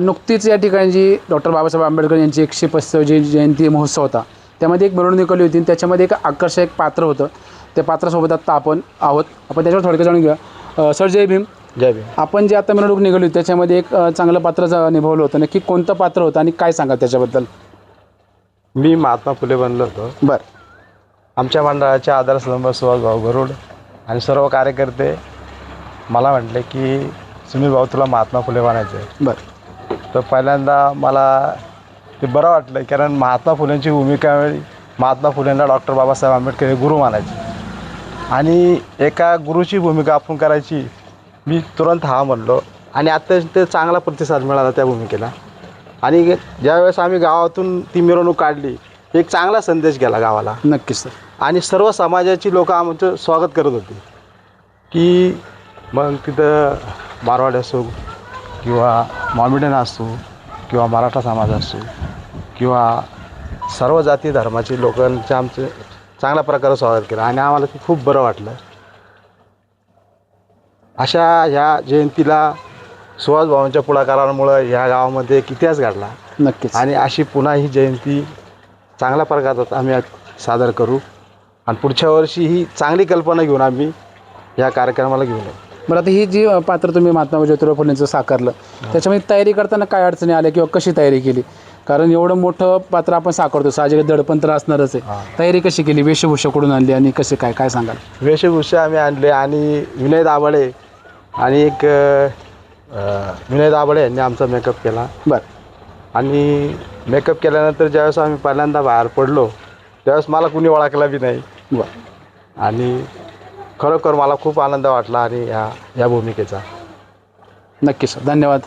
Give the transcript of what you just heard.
नुकतीच या ठिकाणी जी डॉक्टर बाबासाहेब आंबेडकर यांची 135वी जयंती महोत्सव होता, त्यामध्ये एक मिरवणूक निघाली होती. त्याच्यामध्ये एक आकर्षक पात्र होतं. त्या पात्रासोबत आता आपण आहोत. आपण त्याच्यावर थोडक्यात जाणून घेऊया. सर, जय भीम. जय भीम. आपण जे आता मिरवणूक निघाली होती त्याच्यामध्ये एक चांगलं पात्र निभावलं होतं. नक्की कोणतं पात्र होतं आणि काय सांगा त्याच्याबद्दल? मी महात्मा फुले बनलो होतो. बरं. आमच्या मंडळाचे आदर्शस्तंभ सुहासभाऊ गरुड आणि सर्व कार्यकर्ते मला म्हटले की सुनील भाऊ तुला महात्मा फुले बनायचं आहे. बरं. तर पहिल्यांदा मला ते बरं वाटलं, कारण महात्मा फुलेंची भूमिका वेळी महात्मा फुलेंना डॉक्टर बाबासाहेब आंबेडकर हे गुरु मानायचे आणि एका गुरुची भूमिका आपण करायची. मी तुरंत हा म्हणलो आणि आता ते चांगला प्रतिसाद मिळाला त्या भूमिकेला. आणि ज्यावेळेस आम्ही गावातून ती मिरवणूक काढली, एक चांगला संदेश गेला गावाला. नक्कीच सर. आणि सर्व समाजाची लोकं आमचं स्वागत करत होती की मग तिथं मारवाडी असो किंवा मॉमेडियन असो किंवा मराठा समाज असो किंवा सर्व जाती धर्माची लोकांचे आमचं चांगल्या प्रकारे स्वागत केलं आणि आम्हाला ते खूप बरं वाटलं. अशा ह्या जयंतीला सुहासभावांच्या पुढाकारामुळं ह्या गावामध्ये एक इतिहास घडला. नक्कीच. आणि अशी पुन्हा ही जयंती चांगल्या प्रकारात आम्ही सादर करू आणि पुढच्या वर्षी ही चांगली कल्पना घेऊन आम्ही या कार्यक्रमाला घेऊन येऊ. बरं, आता ही जी पात्र तुम्ही महात्मा ज्योतिराव फुलेंचं साकारलं, त्याच्यामध्ये तयारी करताना काय अडचणी आल्या किंवा कशी तयारी केली? कारण एवढं मोठं पात्र आपण साकारतो, साहजिक दडपण तर असणारच आहे. तयारी कशी केली? वेशभूषा कुठून आणली आणि कसे काय काय सांगाल? वेशभूषा आम्ही आणले आणि विनय दाभाडे आणि एक विनय दाभाडे यांनी आमचा मेकअप केला. बरं. आणि मेकअप केल्यानंतर ज्यावेळेस आम्ही पहिल्यांदा बाहेर पडलो त्यावेळेस मला कुणी ओळखला बी नाही. बरं. आणि खरोखर मला खूप आनंद वाटला आणि या भूमिकेचा. नक्कीच सर, धन्यवाद.